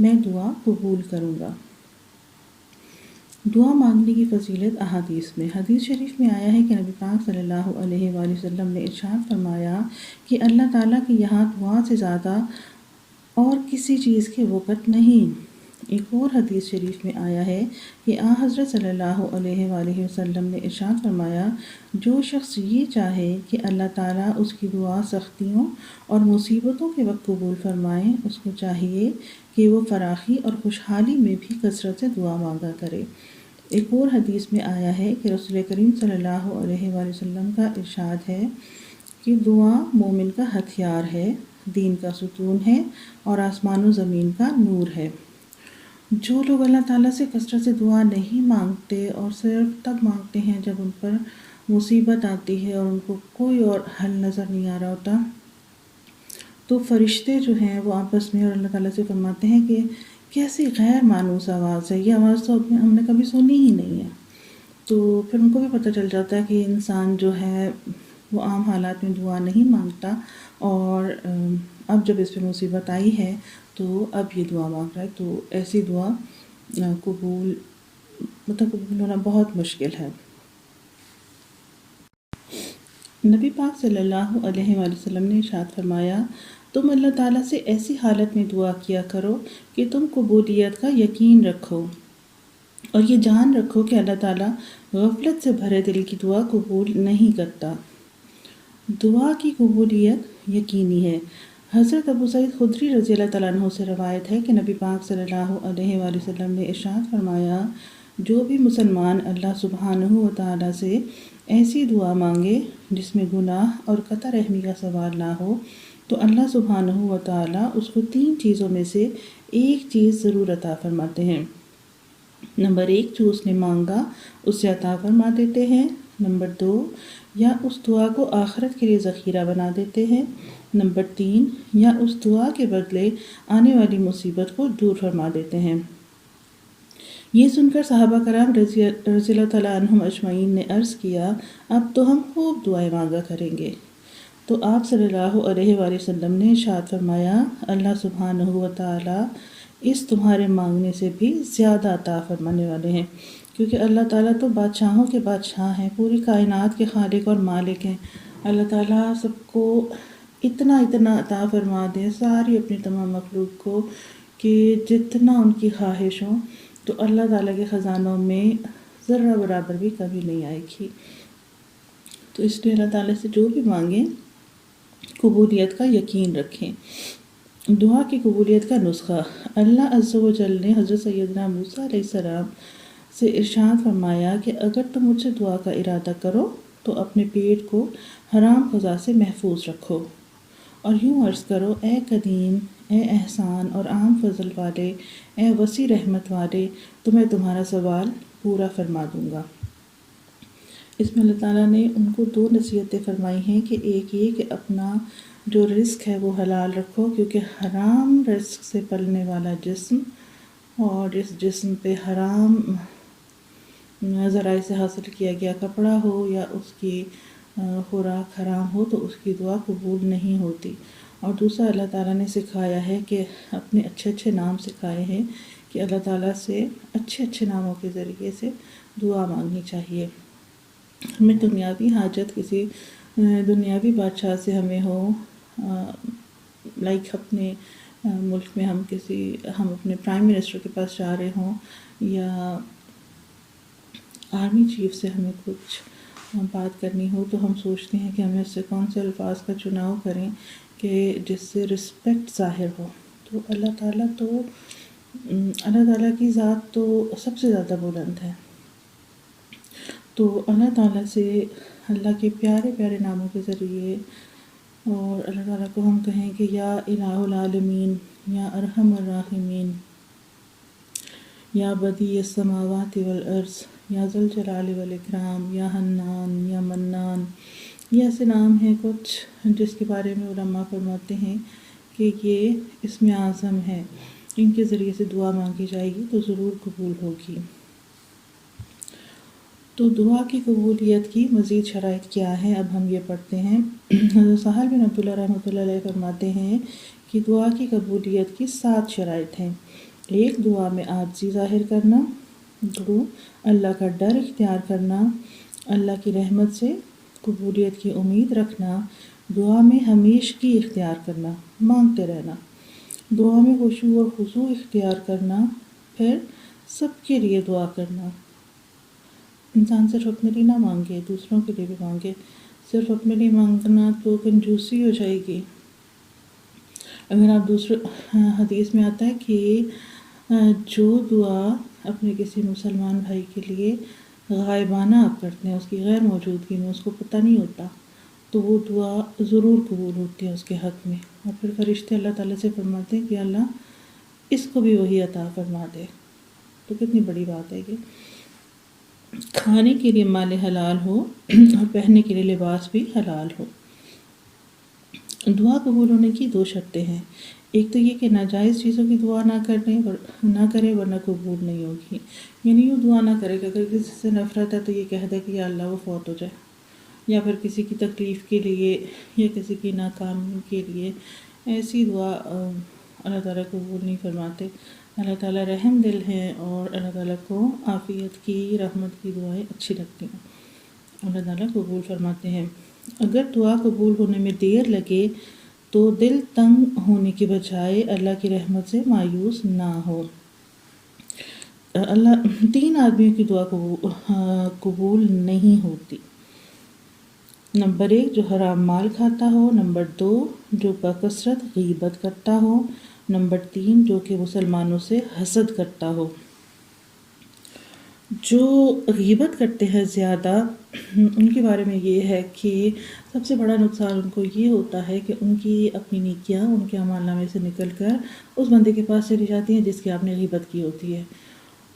میں دعا قبول کروں گا۔ دعا مانگنے کی فضیلت احادیث میں۔ حدیث شریف میں آیا ہے کہ نبی پاک صلی اللہ علیہ وآلہ وسلم نے ارشاد فرمایا کہ اللہ تعالیٰ کے یہاں دعا سے زیادہ اور کسی چیز کی وقت نہیں۔ ایک اور حدیث شریف میں آیا ہے کہ حضرت صلی اللہ علیہ وآلہ وسلم نے ارشاد فرمایا، جو شخص یہ چاہے کہ اللہ تعالیٰ اس کی دعا سختیوں اور مصیبتوں کے وقت قبول فرمائے، اس کو چاہیے کہ وہ فراخی اور خوشحالی میں بھی کثرت سے دعا مانگا کرے۔ ایک اور حدیث میں آیا ہے کہ رسول کریم صلی اللہ علیہ وآلہ وسلم کا ارشاد ہے کہ دعا مومن کا ہتھیار ہے، دین کا ستون ہے اور آسمان و زمین کا نور ہے۔ جو لوگ اللہ تعالیٰ سے کثرت سے دعا نہیں مانگتے اور صرف تب مانگتے ہیں جب ان پر مصیبت آتی ہے اور ان کو کوئی اور حل نظر نہیں آ رہا ہوتا، تو فرشتے جو ہیں وہ آپس میں اور اللہ تعالیٰ سے فرماتے ہیں کہ کیسی غیر مانوس آواز ہے، یہ آواز تو ہم نے کبھی سنی ہی نہیں ہے۔ تو پھر ان کو بھی پتہ چل جاتا ہے کہ انسان جو ہے وہ عام حالات میں دعا نہیں مانگتا، اور اب جب اس پہ مصیبت آئی ہے تو اب یہ دعا مانگ رہا ہے، تو ایسی دعا قبول ہونا بہت مشکل ہے۔ نبی پاک صلی اللہ علیہ وآلہ وسلم نے ارشاد فرمایا، تم اللہ تعالیٰ سے ایسی حالت میں دعا کیا کرو کہ تم قبولیت کا یقین رکھو، اور یہ جان رکھو کہ اللہ تعالیٰ غفلت سے بھرے دل کی دعا قبول نہیں کرتا۔ دعا کی قبولیت یقینی ہے۔ حضرت ابو سعید خدری رضی اللہ تعالیٰ عنہ سے روایت ہے کہ نبی پاک صلی اللہ علیہ وآلہ وسلم نے ارشاد فرمایا، جو بھی مسلمان اللہ سبحانہ و تعالیٰ سے ایسی دعا مانگے جس میں گناہ اور قطع رحمی کا سوال نہ ہو، تو اللہ سبحانہ و تعالیٰ اس کو 3 چیزوں میں سے ایک چیز ضرور عطا فرماتے ہیں۔ نمبر 1، جو اس نے مانگا اسے عطا فرما دیتے ہیں۔ نمبر 2، یا اس دعا کو آخرت کے لیے ذخیرہ بنا دیتے ہیں۔ نمبر 3، یا اس دعا کے بدلے آنے والی مصیبت کو دور فرما دیتے ہیں۔ یہ سن کر صحابہ کرام رضی اللہ تعالیٰ عنہم اجمعین نے عرض کیا، اب تو ہم خوب دعائیں مانگا کریں گے۔ تو آپ صلی اللہ علیہ وآلہ وسلم نے ارشاد فرمایا، اللہ سبحانہ و تعالیٰ اس تمہارے مانگنے سے بھی زیادہ عطا فرمانے والے ہیں، کیونکہ اللہ تعالیٰ تو بادشاہوں کے بادشاہ ہیں، پوری کائنات کے خالق اور مالک ہیں۔ اللہ تعالیٰ سب کو اتنا عطا فرما دے، ساری اپنی تمام مخلوق کو، کہ جتنا ان کی خواہش ہو، تو اللہ تعالیٰ کے خزانوں میں ذرہ برابر بھی کمی نہیں آئے گی۔ تو اس لیے اللہ تعالیٰ سے جو بھی مانگیں قبولیت کا یقین رکھیں۔ دعا کی قبولیت کا نسخہ۔ اللہ عز و جل نے حضرت سیدنا موسیٰ علیہ السلام سے ارشاد فرمایا کہ اگر تم مجھ سے دعا کا ارادہ کرو تو اپنے پیٹ کو حرام غذا سے محفوظ رکھو، اور یوں عرض کرو، اے قدیم، اے احسان اور عام فضل والے، اے وسیع رحمت والے، تو میں تمہارا سوال پورا فرما دوں گا۔ اس میں اللہ تعالیٰ نے ان کو 2 نصیحتیں فرمائی ہیں کہ ایک یہ کہ اپنا جو رزق ہے وہ حلال رکھو، کیونکہ حرام رزق سے پلنے والا جسم اور اس جسم پہ حرام ذرائع سے حاصل کیا گیا کپڑا ہو یا اس کی خوراک حرام ہو تو اس کی دعا قبول نہیں ہوتی۔ اور دوسرا اللہ تعالیٰ نے سکھایا ہے کہ اپنے اچھے نام سکھائے ہیں کہ اللہ تعالیٰ سے اچھے ناموں کے ذریعے سے دعا مانگنی چاہیے۔ ہمیں دنیاوی حاجت کسی دنیاوی بادشاہ سے ہمیں ہو، اپنے ملک میں ہم اپنے پرائم منسٹر کے پاس جا رہے ہوں، یا آرمی چیف سے ہمیں کچھ بات کرنی ہو، تو ہم سوچتے ہیں کہ ہمیں اس سے کون سے الفاظ کا چناؤ کریں کہ جس سے رسپیکٹ ظاہر ہو۔ تو اللہ تعالیٰ کی ذات تو سب سے زیادہ بلند ہے، تو اللہ تعالیٰ سے اللہ کے پیارے ناموں کے ذریعے، اور اللہ تعالیٰ کو ہم کہیں کہ یا الہ العالمین، یا ارحم الراحمین، یا بدیع السماوات والارض، یا ذو الجلال والاکرام، یا حنان، یا منان۔ یہ ایسے نام ہیں کچھ جس کے بارے میں علماء فرماتے ہیں کہ یہ اسم اعظم ہے، ان کے ذریعے سے دعا مانگی جائے گی تو ضرور قبول ہوگی۔ تو دعا کی قبولیت کی مزید شرائط کیا ہیں، اب ہم یہ پڑھتے ہیں۔ حضرت سہل بن عبداللہ رحمۃ اللہ علیہ فرماتے ہیں کہ دعا کی قبولیت کی 7 شرائط ہیں۔ ایک دعا میں عاجزی ظاہر کرنا، دو اللہ کا ڈر اختیار کرنا، اللہ کی رحمت سے قبولیت کی امید رکھنا، دعا میں ہمیشگی اختیار کرنا، مانگتے رہنا، دعا میں خشوع اور خضوع اختیار کرنا، پھر سب کے لیے دعا کرنا۔ انسان صرف اپنے لیے نہ مانگے، دوسروں کے لیے بھی مانگے۔ صرف اپنے لیے مانگنا تو کنجوسی ہو جائے گی۔ اگر آپ دوسرے حدیث میں آتا ہے کہ جو دعا اپنے کسی مسلمان بھائی کے لیے غائبانہ آپ کرتے ہیں، اس کی غیر موجودگی میں، اس کو پتہ نہیں ہوتا، تو وہ دعا ضرور قبول ہوتی ہے اس کے حق میں۔ اور پھر فرشتے اللہ تعالیٰ سے فرماتے ہیں کہ اللہ اس کو بھی وہی عطا فرما دے۔ تو کتنی بڑی بات ہے کہ کھانے کے لیے مال حلال ہو اور پہننے کے لیے لباس بھی حلال ہو۔ دعا قبول ہونے کی دو شرطیں ہیں، ایک تو یہ کہ ناجائز چیزوں کی دعا نہ کرے ورنہ قبول نہیں ہوگی، یعنی یوں دعا نہ کرے کہ اگر کسی سے نفرت ہے تو یہ کہہ دے کہ یا اللہ وہ فوت ہو جائے، یا پھر کسی کی تکلیف کے لیے یا کسی کی ناکامی کے لیے، ایسی دعا اللہ تعالیٰ قبول نہیں فرماتے۔ اللہ تعالیٰ رحم دل ہیں اور اللہ تعالیٰ کو عافیت کی، رحمت کی دعائیں اچھی لگتی ہیں، اللہ تعالیٰ قبول فرماتے ہیں۔ اگر دعا قبول ہونے میں دیر لگے تو دل تنگ ہونے کے بجائے اللہ کی رحمت سے مایوس نہ ہو۔ تین آدمیوں کی دعا قبول نہیں ہوتی۔ نمبر 1 جو حرام مال کھاتا ہو، نمبر 2 جو بکثرت غیبت کرتا ہو، نمبر 3 جو کہ مسلمانوں سے حسد کرتا ہو۔ جو غیبت کرتے ہیں زیادہ، ان کے بارے میں یہ ہے کہ سب سے بڑا نقصان ان کو یہ ہوتا ہے کہ ان کی اپنی نیکیاں ان کے اعمال نامے سے نکل کر اس بندے کے پاس چلی جاتی ہیں جس کی آپ نے غیبت کی ہوتی ہے،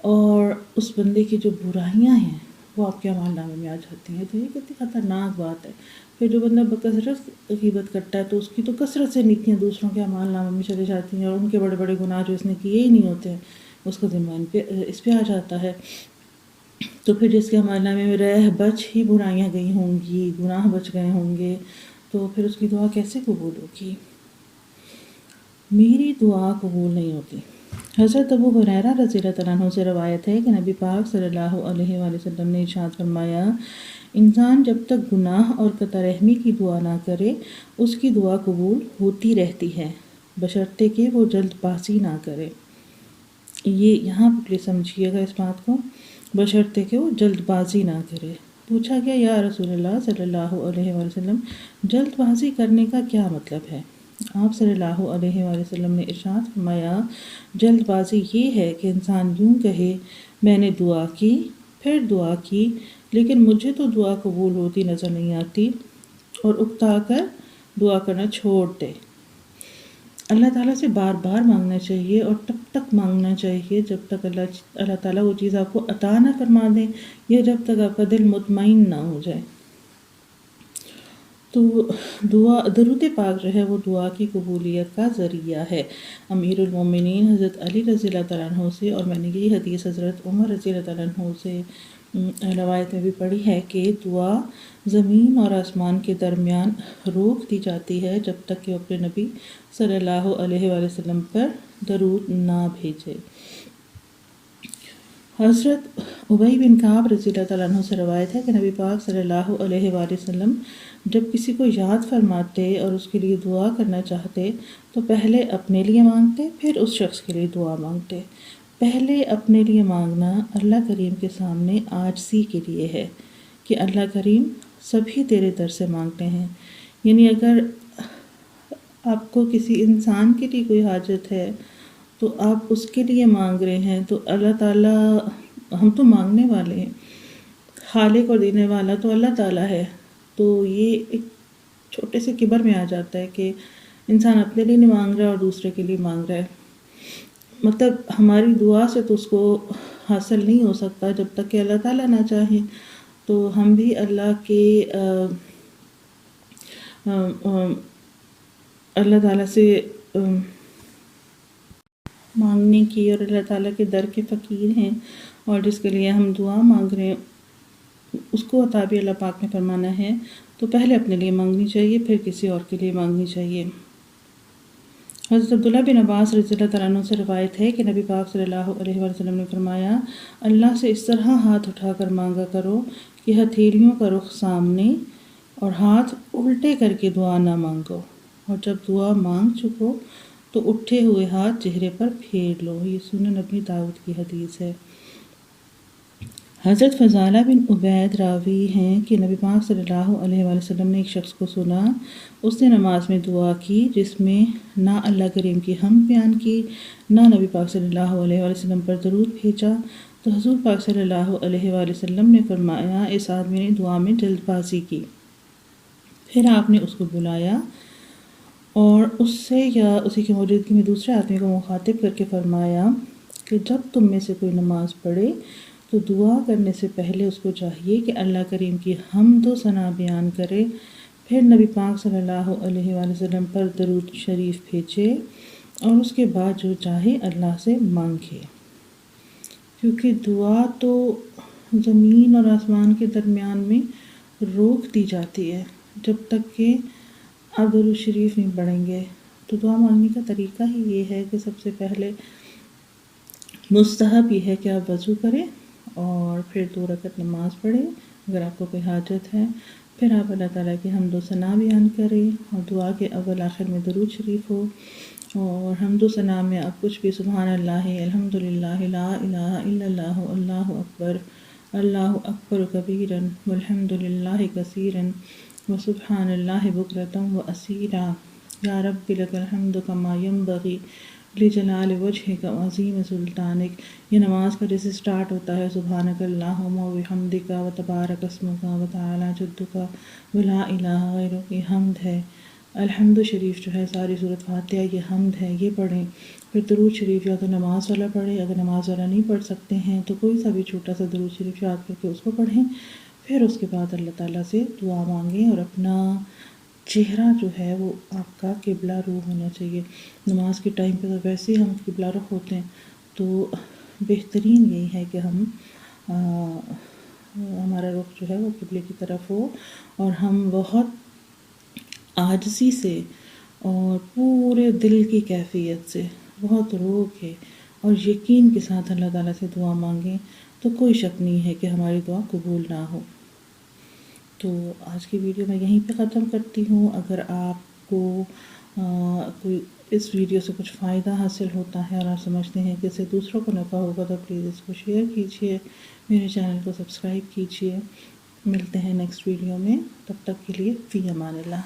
اور اس بندے کی جو برائیاں ہیں وہ آپ کے اعمال نامے میں آ جاتی ہیں۔ تو یہ کتنی خطرناک بات ہے۔ پھر جو بندہ بکثرت غیبت کرتا ہے تو اس کی تو کثرت سے نیکیاں دوسروں کے اعمال نامے میں چلی جاتی ہیں، اور ان کے بڑے بڑے گناہ جو اس نے کیے ہی نہیں ہوتے ہیں اس کا ذمہ اس پہ آ جاتا ہے۔ تو پھر جس کے اعمال نامے میں رہ بچ ہی برائیاں گئی ہوں گی، گناہ بچ گئے ہوں گے، تو پھر اس کی دعا کیسے قبول ہوگی؟ میری دعا قبول نہیں ہوتی۔ حضرت ابو ہریرہ رضی اللہ عنہ سے روایت ہے کہ نبی پاک صلی اللہ علیہ وآلہ وسلم نے ارشاد فرمایا، انسان جب تک گناہ اور قطع رحمی کی دعا نہ کرے اس کی دعا قبول ہوتی رہتی ہے، بشرطے کہ وہ جلد بازی نہ کرے۔ یہ یہاں پلیز سمجھیے گا اس بات کو، بشرطے کہ وہ جلد بازی نہ کرے۔ پوچھا گیا یا رسول اللہ صلی اللہ علیہ وآلہ وسلم جلد بازی کرنے کا کیا مطلب ہے؟ آپ صلی اللہ علیہ وآلہ وسلم نے ارشاد فرمایا، جلد بازی یہ ہے کہ انسان یوں کہے میں نے دعا کی، پھر دعا کی لیکن مجھے تو دعا قبول ہوتی نظر نہیں آتی، اور اکتا کر دعا کرنا چھوڑ دے۔ اللہ تعالیٰ سے بار بار مانگنا چاہیے، اور تب تک مانگنا چاہیے جب تک اللہ تعالیٰ وہ چیز آپ کو عطا نہ فرما دے، یا جب تک آپ کا دل مطمئن نہ ہو جائے۔ تو درود پاک جو ہے وہ دعا کی قبولیت کا ذریعہ ہے۔ امیر المومنین حضرت علی رضی اللہ تعالیٰ عنہ سے، اور میں نے یہ حدیث حضرت عمر رضی اللہ تعالیٰ عنہ سے روایت میں بھی پڑھی ہے کہ دعا زمین اور آسمان کے درمیان روک دی جاتی ہے جب تک کہ اپنے نبی صلی اللہ علیہ وآلہ وسلم پر درود نہ بھیجے۔ حضرت ابی بن کعب رضی اللہ تعالیٰ عنہ سے روایت ہے کہ نبی پاک صلی اللہ علیہ وآلہ وسلم جب کسی کو یاد فرماتے اور اس کے لیے دعا کرنا چاہتے تو پہلے اپنے لیے مانگتے، پھر اس شخص کے لیے دعا مانگتے۔ پہلے اپنے لیے مانگنا اللہ کریم کے سامنے عاجزی کے لیے ہے کہ اللہ کریم سبھی تیرے در سے مانگتے ہیں، یعنی اگر آپ کو کسی انسان کے لیے کوئی حاجت ہے تو آپ اس کے لیے مانگ رہے ہیں، تو اللہ تعالیٰ، ہم تو مانگنے والے ہیں، خالق اور دینے والا تو اللہ تعالیٰ ہے۔ تو یہ ایک چھوٹے سے کبر میں آ جاتا ہے کہ انسان اپنے لیے نہیں مانگ رہا اور دوسرے کے لیے مانگ رہا ہے۔ مطلب ہماری دعا سے تو اس کو حاصل نہیں ہو سکتا جب تک کہ اللہ تعالیٰ نہ چاہیں۔ تو ہم بھی اللہ تعالیٰ سے مانگنے کی اور اللہ تعالیٰ کے در کے فقیر ہیں، اور جس کے لیے ہم دعا مانگ رہے ہیں اس کو عطا بھی اللہ پاک نے فرمانا ہے، تو پہلے اپنے لیے مانگنی چاہیے، پھر کسی اور کے لیے مانگنی چاہیے۔ حضرت عبداللہ بن عباس رضی اللہ تعالیٰ عنہ سے روایت ہے کہ نبی پاک صلی اللہ علیہ وسلم نے فرمایا، اللہ سے اس طرح ہاتھ اٹھا کر مانگا کرو کہ ہتھیلیوں کا رخ سامنے اور ہاتھ الٹے کر کے دعا نہ مانگو، اور جب دعا مانگ چکو تو اٹھے ہوئے ہاتھ چہرے پر پھیر لو۔ یہ سنن ابی داؤد کی حدیث ہے۔ حضرت فضالہ بن عبید راوی ہیں کہ نبی پاک صلی اللہ علیہ وآلہ وسلم نے ایک شخص کو سنا، اس نے نماز میں دعا کی جس میں نہ اللہ کریم کی حمد بیان کی، نہ نبی پاک صلی اللہ علیہ وآلہ وسلم پر درود بھیجا، تو حضور پاک صلی اللہ علیہ وآلہ وسلم نے فرمایا، اس آدمی نے دعا میں جلد بازی کی۔ پھر آپ نے اس کو بلایا اور اس سے یا اسی کی موجودگی میں دوسرے آدمی کو مخاطب کر کے فرمایا کہ جب تم میں سے کوئی نماز پڑھے تو دعا کرنے سے پہلے اس کو چاہیے کہ اللہ کریم کی حمد و ثنا بیان کرے، پھر نبی پاک صلی اللہ علیہ وآلہ وسلم پر درود شریف بھیجے اور اس کے بعد جو چاہے اللہ سے مانگے، کیونکہ دعا تو زمین اور آسمان کے درمیان میں روک دی جاتی ہے جب تک کہ آپ درود شریف نہیں پڑھیں گے۔ تو دعا مانگنے کا طریقہ ہی یہ ہے کہ سب سے پہلے مستحب یہ ہے کہ آپ وضو کریں اور پھر 2 رکعت نماز پڑھیں اگر آپ کو کوئی حاجت ہے، پھر آپ اللہ تعالیٰ کی حمد و ثنا بیان کریں اور دعا کے اول آخر میں درود شریف ہو، اور حمد و ثنا میں آپ کچھ بھی سبحان اللہ، الحمدللہ، لا الہ الا اللہ، اللہ اکبر کبیرا والحمدللہ کثیرا وسبحان اللہ بکرۃ واصیلا، یا رب لک الحمد کما ینبغی لجلال وجہک وعظیم سلطانک۔ یہ نماز کا جیسے سٹارٹ ہوتا ہے سبحانک اللہم وبحمدک وتبارک اسمک وتعالی جدک ولا الہ غیرک، یہ حمد ہے۔ الحمد شریف جو ہے ساری سورۃ فاتحہ یہ حمد ہے، یہ پڑھیں۔ پھر درود شریف یا تو نماز والا پڑھیں، اگر نماز والا نہیں پڑھ سکتے ہیں تو کوئی سا بھی چھوٹا سا درود شریف یاد کر کے اس کو پڑھیں۔ پھر اس کے بعد اللہ تعالیٰ سے دعا مانگیں اور اپنا چہرہ جو ہے وہ آپ کا قبلہ رو ہونا چاہیے۔ نماز کے ٹائم پہ تو ویسے ہی ہم قبلہ رخ ہوتے ہیں، تو بہترین یہی ہے کہ ہم ہمارا رخ جو ہے وہ قبلے کی طرف ہو اور ہم بہت عاجزی سے اور پورے دل کی کیفیت سے بہت رو کے اور یقین کے ساتھ اللہ تعالیٰ سے دعا مانگیں، تو کوئی شک نہیں ہے کہ ہماری دعا قبول نہ ہو۔ تو آج کی ویڈیو میں یہیں پہ ختم کرتی ہوں۔ اگر آپ کو کوئی اس ویڈیو سے کچھ فائدہ حاصل ہوتا ہے اور آپ سمجھتے ہیں کہ اس سے دوسروں کو نفع ہوگا تو پلیز اس کو شیئر کیجیے، میرے چینل کو سبسکرائب کیجیے۔ ملتے ہیں نیکسٹ ویڈیو میں، تب تک کے لیے فی امان اللہ۔